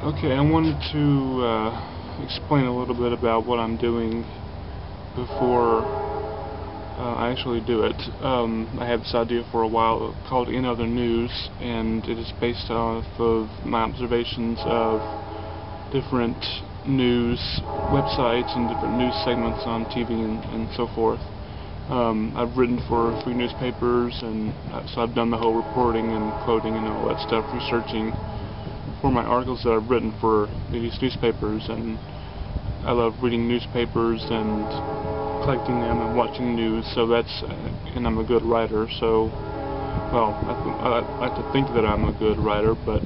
Okay, I wanted to explain a little bit about what I'm doing before I actually do it. I had this idea for a while called In Other News, and it is based off of my observations of different news websites and different news segments on TV and so forth. I've written for a few newspapers, and so I've done the whole reporting and quoting and all that stuff, researching for my articles that I've written for these newspapers. And I love reading newspapers and collecting them and watching news, so that's, and I'm a good writer, so, well, I like to think that I'm a good writer, but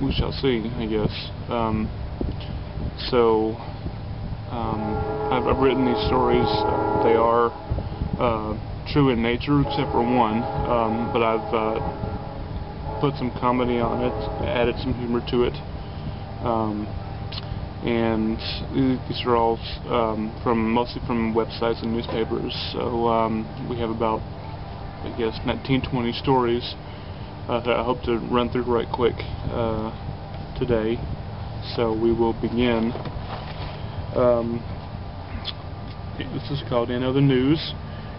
we shall see, I guess. I've written these stories. They are true in nature, except for one, but I've put some comedy on it, added some humor to it, and these are all mostly from websites and newspapers. So we have about, I guess, 19-20 stories that I hope to run through right quick today. So we will begin. This is called In Other News.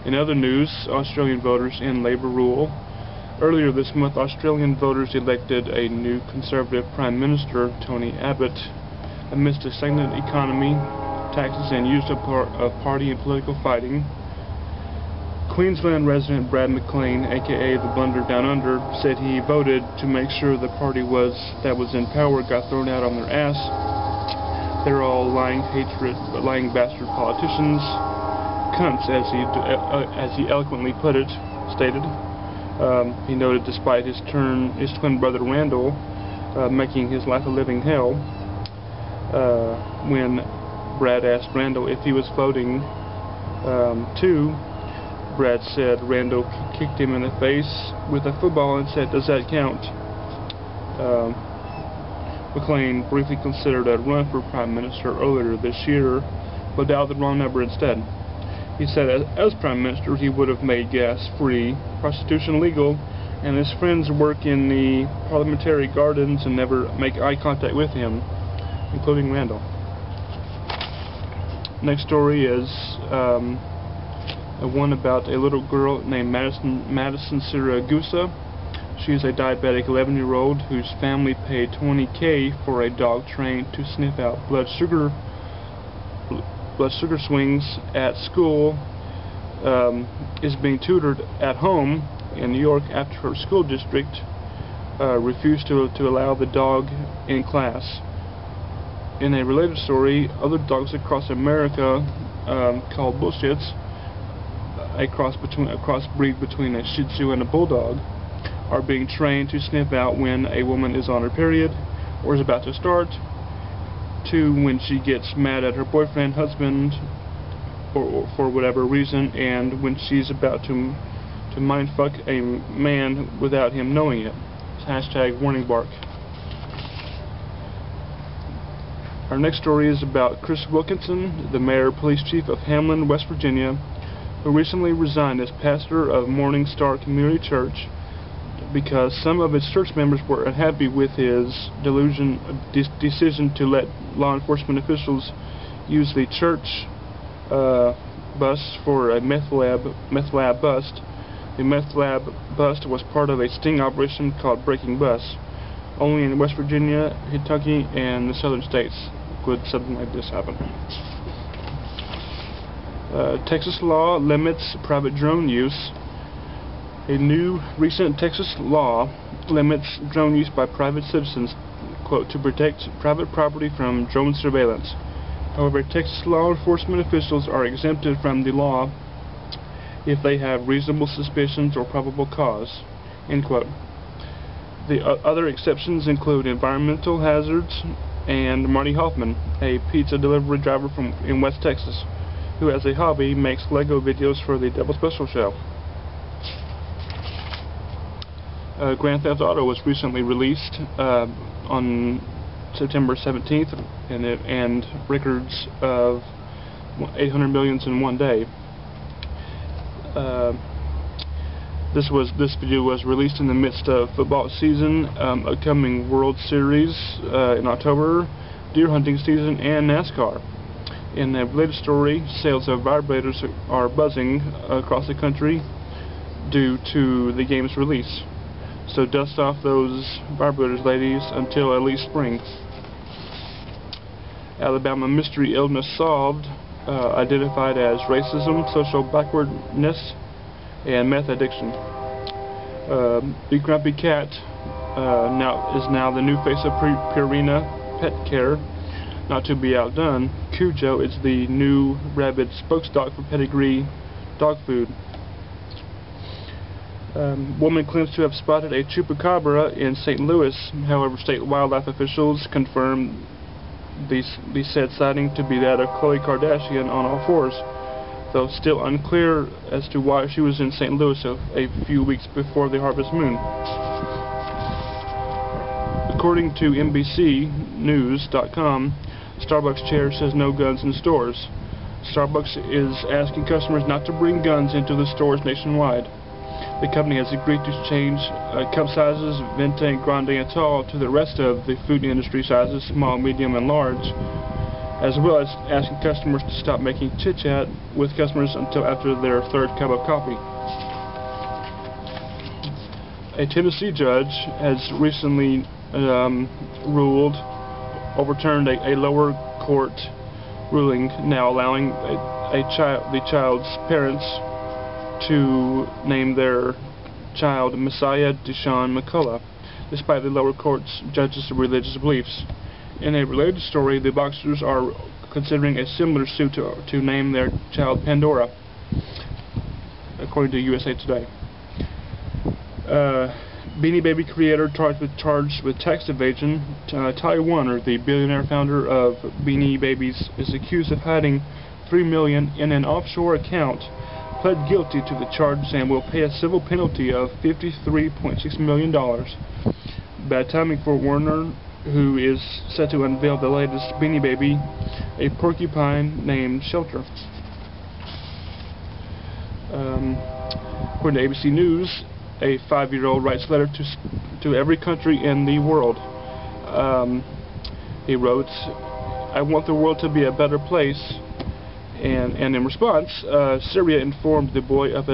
In other news, Australian voters end Labour rule. Earlier this month, Australian voters elected a new Conservative Prime Minister, Tony Abbott, amidst a stagnant economy, taxes, and use of party and political fighting. Queensland resident Brad McLean, aka the Blunder Down Under, said he voted to make sure the party that was in power got thrown out on their ass. They're all lying bastard politicians, cunts, as he eloquently put it, stated. He noted despite his twin brother Randall making his life a living hell, when Brad asked Randall if he was voting too, Brad said Randall kicked him in the face with a football and said, "Does that count?" McLean briefly considered a run for Prime Minister earlier this year, but dialed the wrong number instead. He said as Prime Minister he would have made gas free, prostitution legal, and his friends work in the parliamentary gardens and never make eye contact with him, including Randall. Next story is one about a little girl named Madison Siragusa. She is a diabetic 11-year-old whose family paid $20,000 for a dog trained to sniff out blood sugar swings at school. Is being tutored at home in New York after her school district refused to allow the dog in class. In a related story, other dogs across America called bullshits, a crossbreed between a Shih Tzu and a Bulldog, are being trained to sniff out when a woman is on her period or is about to start, to when she gets mad at her boyfriend, husband, or for whatever reason, and when she's about to mindfuck a man without him knowing it. Hashtag warning bark. Our next story is about Chris Wilkinson, the mayor police chief of Hamlin, West Virginia, who recently resigned as pastor of Morning Star Community Church because some of its church members were unhappy with his decision to let law enforcement officials use the church bus for a meth lab bust. The meth lab bust was part of a sting operation called Breaking Bus. Only in West Virginia, Kentucky, and the southern states would something like this happen. Texas law limits private drone use. A new recent Texas law limits drone use by private citizens, quote, to protect private property from drone surveillance. However, Texas law enforcement officials are exempted from the law if they have reasonable suspicions or probable cause, end quote. The other exceptions include environmental hazards and Marty Hoffman, a pizza delivery driver in West Texas, who as a hobby makes Lego videos for the Devil Special show. Grand Theft Auto was recently released on September 17th, and records of 800 million in one day. This video was released in the midst of football season, upcoming World Series in October, deer hunting season, and NASCAR. In a related story, sales of vibrators are buzzing across the country due to the game's release. So dust off those vibrators, ladies, until at least spring. Alabama mystery illness solved, identified as racism, social backwardness, and meth addiction. Big Grumpy Cat is now the new face of Purina Pet Care. Not to be outdone, Cujo is the new rabid spokesdog for Pedigree dog food. Woman claims to have spotted a chupacabra in St. Louis. However, state wildlife officials confirmed the said sighting to be that of Khloe Kardashian on all fours, though still unclear as to why she was in St. Louis a few weeks before the harvest moon. According to NBCnews.com, Starbucks chair says no guns in stores. Starbucks is asking customers not to bring guns into the stores nationwide. The company has agreed to change cup sizes, venti, grande, and tall to the rest of the food industry sizes, small, medium, and large, as well as asking customers to stop making chit-chat with customers until after their third cup of coffee. A Tennessee judge has recently overturned a lower court ruling, now allowing the child's parents to name their child Messiah Deshaun McCullough, despite the lower court's judge's religious beliefs. In a related story, the boxers are considering a similar suit to name their child Pandora, according to USA Today. Beanie Baby creator charged with tax evasion. Ty Warner, the billionaire founder of Beanie Babies, is accused of hiding $3 million in an offshore account, pled guilty to the charges, and will pay a civil penalty of $53.6 million. Bad timing for Warner, who is set to unveil the latest Beanie Baby, a porcupine named Shelter. According to ABC News, a 5-year-old writes letter to every country in the world. He wrote, "I want the world to be a better place." And in response, Syria informed the boy of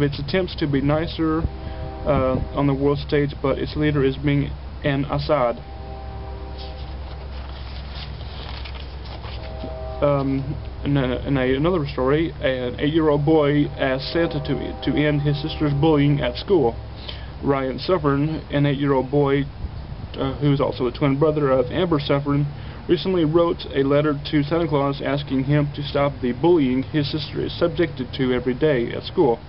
its attempts to be nicer on the world stage, but its leader is being an Assad. In another story, an 8-year-old boy asked Santa to end his sister's bullying at school. Ryan Suffern, an 8-year-old boy who is also a twin brother of Amber Suffern, recently wrote a letter to Santa Claus asking him to stop the bullying his sister is subjected to every day at school.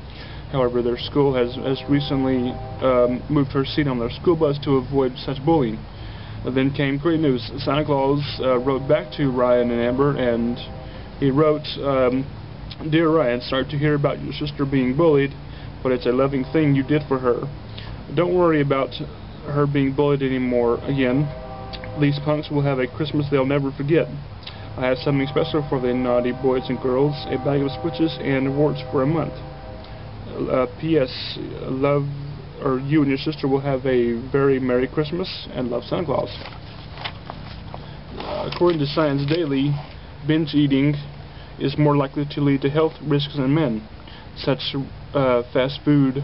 However, their school has recently moved her seat on their school bus to avoid such bullying. Then came great news. Santa Claus wrote back to Ryan and Amber, and he wrote, "Dear Ryan, sorry to hear about your sister being bullied, but it's a loving thing you did for her. Don't worry about her being bullied anymore again. These punks will have a Christmas they'll never forget. I have something special for the naughty boys and girls, a bag of switches and warts for a month. P.S. You and your sister will have a very Merry Christmas, and love, Santa Claus." According to Science Daily, binge eating is more likely to lead to health risks in men. Such food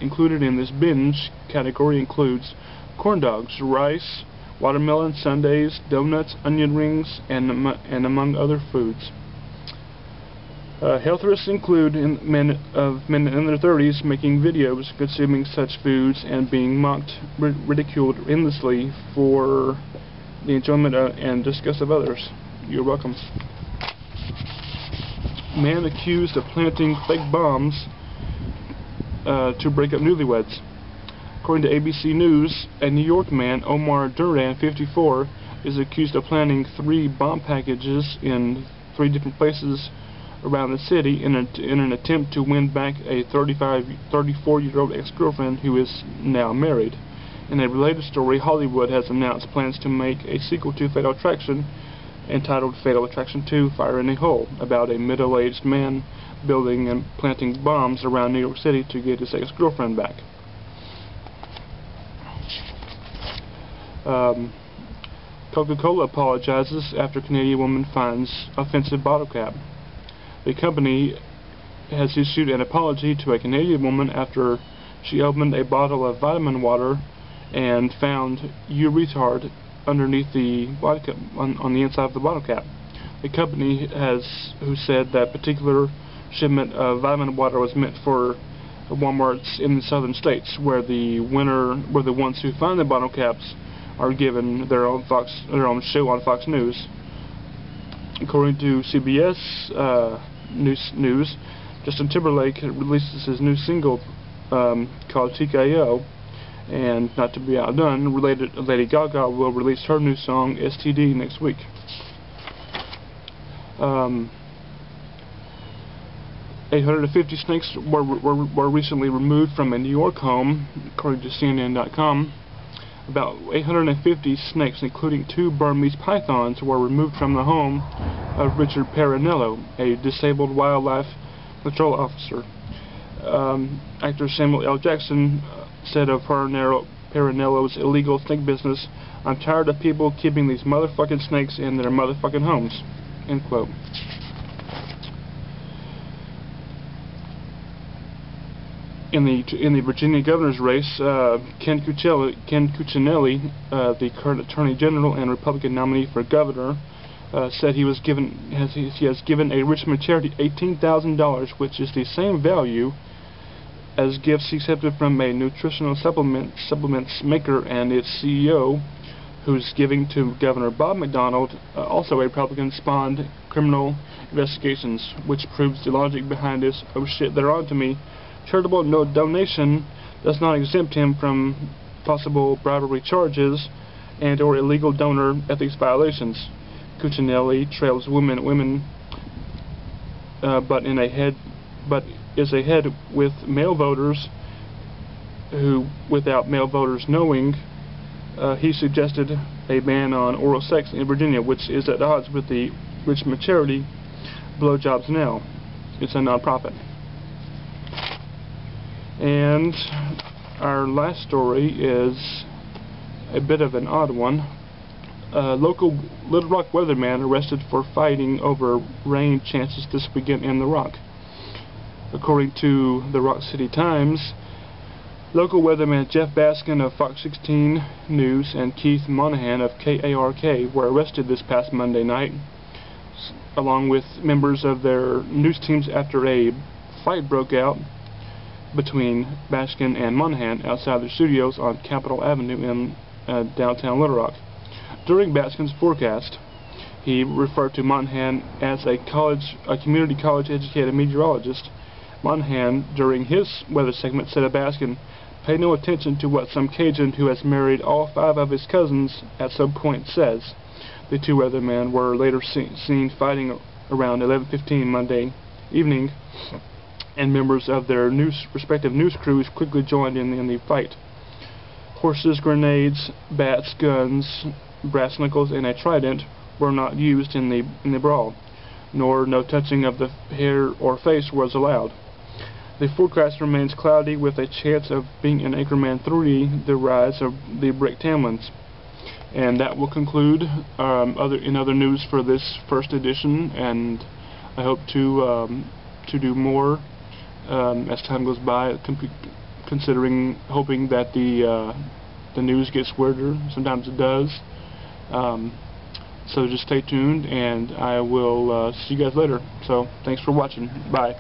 included in this binge category includes corn dogs, rice, watermelon, sundaes, donuts, onion rings, and among other foods. Health risks include men in their 30s making videos consuming such foods and being mocked, ridiculed endlessly for the enjoyment and disgust of others. You're welcome. Man accused of planting fake bombs to break up newlyweds. According to ABC News, a New York man, Omar Duran, 54, is accused of planting 3 bomb packages in 3 different places around the city in an attempt to win back a 34-year-old ex-girlfriend who is now married. In a related story, Hollywood has announced plans to make a sequel to Fatal Attraction entitled Fatal Attraction 2: Fire in a Hole, about a middle-aged man building and planting bombs around New York City to get his ex-girlfriend back. Coca-Cola apologizes after Canadian woman finds offensive bottle cap. The company has issued an apology to a Canadian woman after she opened a bottle of vitamin water and found "you retard" underneath the bottle cap, on the inside of the bottle cap. The company who said that particular shipment of vitamin water was meant for Walmarts in the southern states, where the ones who find the bottle caps are given their own show on Fox News. According to CBS News, Justin Timberlake releases his new single called TKO, and not to be outdone, Lady Gaga will release her new song STD next week. 850 snakes were recently removed from a New York home, according to CNN.com. About 850 snakes, including 2 Burmese pythons, were removed from the home of Richard Perinello, a disabled wildlife control officer. Actor Samuel L. Jackson said of Perinello's illegal snake business, "I'm tired of people keeping these motherfucking snakes in their motherfucking homes." End quote. In the Virginia governor's race, Ken Cuccinelli, the current Attorney General and Republican nominee for governor, said he has given a Richmond charity $18,000, which is the same value as gifts he accepted from a nutritional supplements maker and its CEO, who's giving to Governor Bob McDonnell, also a Republican-spawned criminal investigations, which proves the logic behind this "oh shit, they're on to me" charitable donation does not exempt him from possible bribery charges and or illegal donor ethics violations. Cuccinelli trails women, but is ahead with male voters who, without male voters knowing, he suggested a ban on oral sex in Virginia, which is at odds with the Richmond charity Blowjobs Now. It's a non-profit. And our last story is a bit of an odd one. Local Little Rock weatherman arrested for fighting over rain chances this weekend in the Rock. According to the Rock City Times, local weatherman Jeff Baskin of Fox 16 News and Keith Monahan of KARK were arrested this past Monday night, along with members of their news teams, after a fight broke out between Baskin and Monahan outside their studios on Capitol Avenue in downtown Little Rock. During Baskin's forecast, he referred to Monahan as a community college educated meteorologist. Monahan, during his weather segment, said of Baskin, "Pay no attention to what some Cajun who has married all 5 of his cousins at some point says." The 2 weathermen were later seen fighting around 11:15 Monday evening, and members of their respective news crews quickly joined in the fight. Horses, grenades, bats, guns, brass knuckles, and a trident were not used in the brawl, nor no touching of the hair or face was allowed. The forecast remains cloudy, with a chance of being in Anchorman 3, The Rise of the Brick Tamlins. And that will conclude in other news for this first edition, and I hope to do more as time goes by, hoping that the news gets weirder. Sometimes it does. So just stay tuned, and I will see you guys later. So thanks for watching. Bye.